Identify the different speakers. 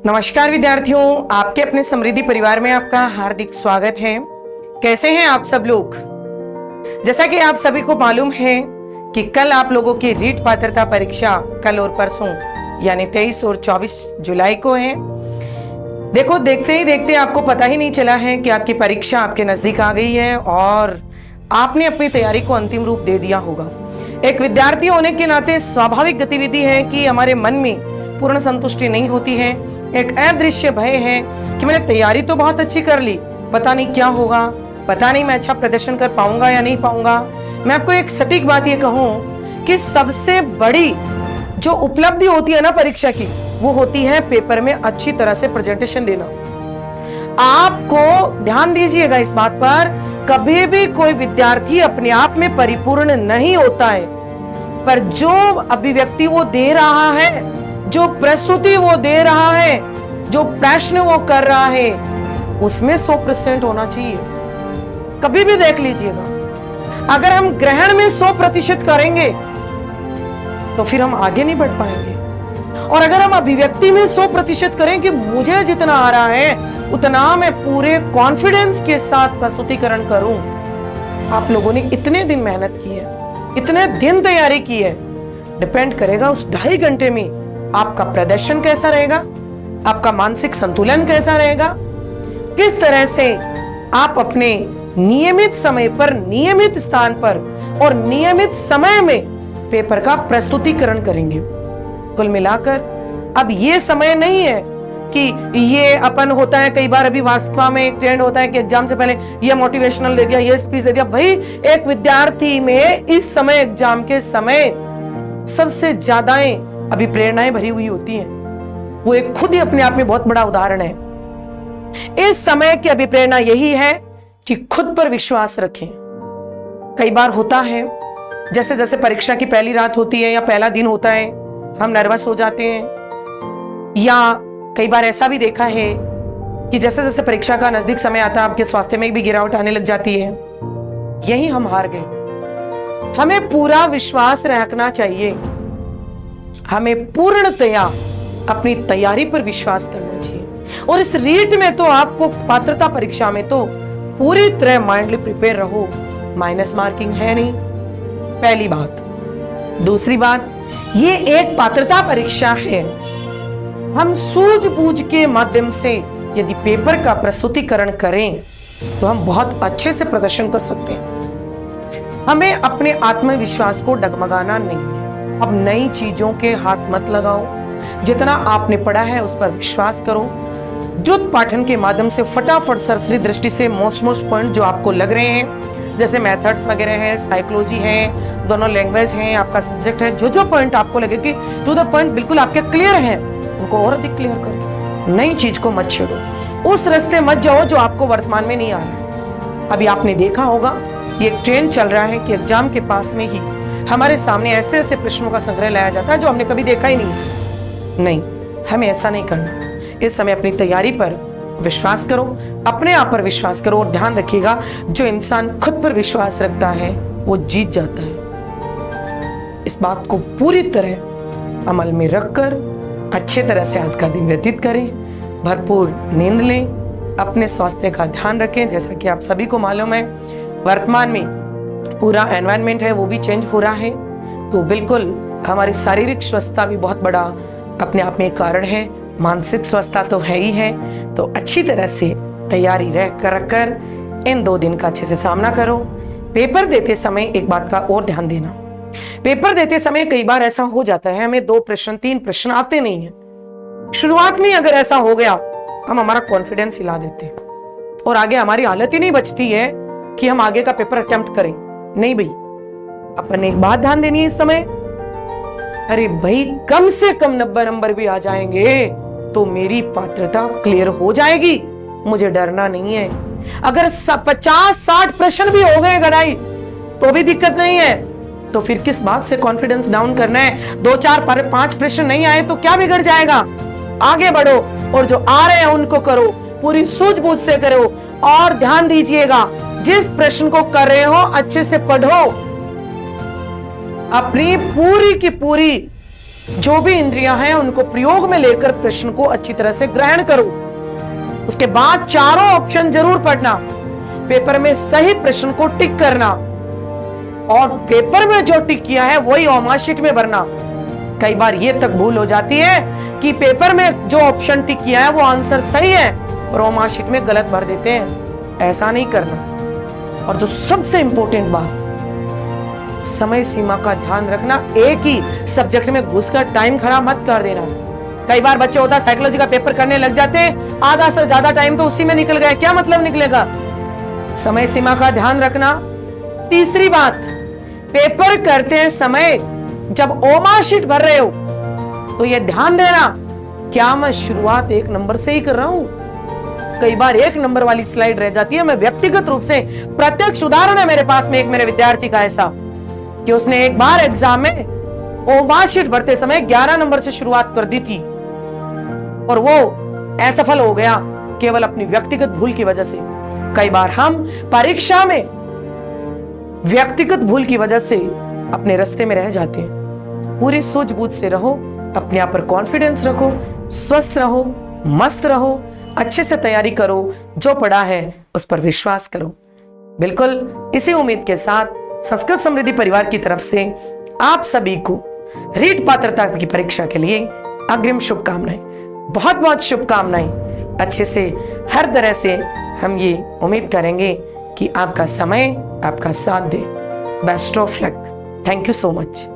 Speaker 1: नमस्कार विद्यार्थियों, आपके अपने समृद्धि परिवार में आपका हार्दिक स्वागत है। कैसे हैं आप सब लोग? जैसा कि आप सभी को मालूम है कि कल आप लोगों की रीट पात्रता परीक्षा कल और परसों यानी 23 और 24 जुलाई को है। देखो, देखते ही देखते आपको पता ही नहीं चला है कि आपकी परीक्षा आपके नजदीक आ गई है और आपने अपनी तैयारी को अंतिम रूप दे दिया होगा। एक विद्यार्थी होने के नाते स्वाभाविक गतिविधि है कि हमारे मन में पूर्ण संतुष्टि नहीं होती है। एक अदृश्य भय है कि मैंने तैयारी तो बहुत अच्छी कर ली, पता नहीं क्या होगा, पता नहीं मैं अच्छा प्रदर्शन कर पाऊंगा या नहीं पाऊंगा। मैं आपको एक सटीक बात ये कहूं कि सबसे बड़ी जो उपलब्धि होती है ना परीक्षा की, वो होती है पेपर में अच्छी तरह से प्रेजेंटेशन देना। आपको ध्यान दीजिएगा इस बात पर, कभी भी कोई विद्यार्थी अपने आप में परिपूर्ण नहीं होता है, पर जो अभिव्यक्ति वो दे रहा है, जो प्रस्तुति वो दे रहा है, जो प्रश्न वो कर रहा है, उसमें 100% होना चाहिए। कभी भी देख लीजिएगा, अगर हम ग्रहण में 100% करेंगे तो फिर हम आगे नहीं बढ़ पाएंगे। और अगर हम अभिव्यक्ति में 100% करें कि मुझे जितना आ रहा है उतना मैं पूरे कॉन्फिडेंस के साथ प्रस्तुतिकरण करूं। आप लोगों ने इतने दिन मेहनत की है, इतने दिन तैयारी की है, डिपेंड करेगा उस 2.5 घंटे में आपका प्रदर्शन कैसा रहेगा, आपका मानसिक संतुलन कैसा रहेगा, किस तरह से आप अपने नियमित समय पर, नियमित स्थान पर और नियमित समय में पेपर का प्रस्तुतिकरण करेंगे। कुल मिलाकर अब ये समय नहीं है कि ये अपन होता है कई बार, अभी वास्तव में एक ट्रेंड होता है कि एग्जाम से पहले ये मोटिवेशनल दे दिया, ये स्पीच दे दिया। भाई, एक विद्यार्थी में इस समय, एग्जाम के समय सबसे ज्यादा अभी प्रेरणाएं भरी हुई होती हैं। वो एक खुद ही अपने आप में बहुत बड़ा उदाहरण है। इस समय की अभी प्रेरणा यही है कि खुद पर विश्वास रखें। कई बार होता है, जैसे जैसे परीक्षा की पहली रात होती है या पहला दिन होता है, हम नर्वस हो जाते हैं, या कई बार ऐसा भी देखा है कि जैसे जैसे परीक्षा का नजदीक समय आता है आपके स्वास्थ्य में भी गिरावट आने लग जाती है। यही हम हार गए। हमें पूरा विश्वास रखना चाहिए, हमें पूर्णतया अपनी तैयारी पर विश्वास करना चाहिए। और इस रीट में तो आपको, पात्रता परीक्षा में तो पूरी तरह माइंडली प्रिपेयर रहो, माइनस मार्किंग है नहीं, पहली बात। दूसरी बात, ये एक पात्रता परीक्षा है। हम सूझबूझ के माध्यम से यदि पेपर का प्रस्तुतिकरण करें तो हम बहुत अच्छे से प्रदर्शन कर सकते हैं। हमें अपने आत्मविश्वास को डगमगाना नहीं है। अब नई चीजों के हाथ मत लगाओ, जितना आपने पढ़ा है उस पर विश्वास करो। द्रुत पाठन के माध्यम से फटाफट सरसरी दृष्टि से मोस्ट पॉइंट जो आपको लग रहे हैं, जैसे मेथड्स वगैरह है, साइकोलॉजी है, दोनों लैंग्वेज है, आपका सब्जेक्ट है, जो पॉइंट आपको लगे कि टू द पॉइंट बिल्कुल आपके क्लियर है, उनको और अधिक क्लियर करें। नई चीज को मत छेड़ो, उस रास्ते मत जाओ जो आपको वर्तमान में नहीं आ रहा है। अभी आपने देखा होगा, ये एक ट्रेंड चल रहा है कि एग्जाम के पास में ही हमारे सामने ऐसे ऐसे प्रश्नों का संग्रह लाया जाता है जो हमने कभी देखा ही नहीं। हमें ऐसा नहीं करना। इस समय अपनी तैयारी पर विश्वास करो, अपने आप पर विश्वास करो और ध्यान रखिएगा, जो इंसान खुद पर विश्वास रखता है वो जीत जाता है। इस बात को पूरी तरह अमल में रखकर अच्छे तरह से आज का दिन व्यतीत करें, भरपूर नींद लें, अपने स्वास्थ्य का ध्यान रखें। जैसा कि आप सभी को मालूम है, वर्तमान में पूरा एनवायरनमेंट है वो भी चेंज हो रहा है, तो बिल्कुल हमारी शारीरिक स्वस्थता भी बहुत बड़ा अपने आप में एक कारण है, मानसिक स्वस्थता तो है ही है। तो अच्छी तरह से तैयारी रखकर इन 2 दिन का अच्छे से सामना करो। पेपर देते समय एक बात का और ध्यान देना, पेपर देते समय कई बार ऐसा हो जाता है हमें 2 प्रश्न 3 प्रश्न आते नहीं है। शुरुआत में अगर ऐसा हो गया, हम हमारा कॉन्फिडेंस हिला देते हैं और आगे हमारी हालत ही नहीं बचती है कि हम आगे का पेपर अटेम्प्ट करें। नहीं भाई, अपन ने एक बात ध्यान देनी है इस समय, अरे भाई कम से कम 90 नंबर भी आ जाएंगे तो मेरी पात्रता क्लियर हो जाएगी, मुझे डरना नहीं है। अगर 50-60 प्रश्न भी हो गए गड़ाई तो भी दिक्कत नहीं है, तो फिर किस बात से कॉन्फिडेंस डाउन करना है। 2-4-5 प्रश्न नहीं आए तो क्या बिगड़ जाएगा, आगे बढ़ो और जो आ रहे हैं उनको करो, पूरी सूझबूझ से करो। और ध्यान दीजिएगा, जिस प्रश्न को कर रहे हो अच्छे से पढ़ो, अपनी पूरी की पूरी जो भी इंद्रियां हैं उनको प्रयोग में लेकर प्रश्न को अच्छी तरह से ग्रहण करो। उसके बाद चारों ऑप्शन जरूर पढ़ना, पेपर में सही प्रश्न को टिक करना, और पेपर में जो टिक किया है वही ओमा शीट में भरना। कई बार ये तक भूल हो जाती है कि पेपर में जो ऑप्शन टिक किया है वो आंसर सही है और ओमा शीट में गलत भर देते हैं। ऐसा नहीं करना। और जो सबसे इंपॉर्टेंट बात, समय सीमा का ध्यान रखना। एक ही सब्जेक्ट में घुसकर टाइम खराब मत कर देना। कई बार बच्चे होता साइकोलॉजी का पेपर करने लग जाते हैं, आधा से ज्यादा टाइम तो उसी में निकल गया, क्या मतलब निकलेगा। समय सीमा का ध्यान रखना। तीसरी बात, पेपर करते समय जब ओमा शीट भर रहे हो तो यह ध्यान देना, क्या मैं शुरुआत 1 नंबर से ही कर रहा हूं। कई बार 1 नंबर वाली स्लाइड रह जाती है। मैं व्यक्तिगत रूप से, प्रत्यक्ष उदाहरण है मेरे पास में, एक मेरे विद्यार्थी का ऐसा कि उसने एक बार एग्जाम में ओमा शीट भरते समय 11 नंबर से शुरुआत कर दी थी और वो असफल हो गया केवल अपनी व्यक्तिगत भूल की वजह से। कई बार हम परीक्षा में व्यक्तिगत भूल की वजह से अपने रास्ते में रह जाते हैं। पूरी सूझबूझ से रहो, अपने आप पर कॉन्फिडेंस रखो, स्वस्थ रहो, मस्त रहो, अच्छे से तैयारी करो, जो पढ़ा है उस पर विश्वास करो। बिल्कुल इसी उम्मीद के साथ संस्कृत समृद्धि परिवार की तरफ से आप सभी को रीट पात्रता की परीक्षा के लिए अग्रिम शुभकामनाएं, बहुत बहुत शुभकामनाएं। अच्छे से हर तरह से हम ये उम्मीद करेंगे कि आपका समय आपका साथ दे। Best of luck. Thank you so much.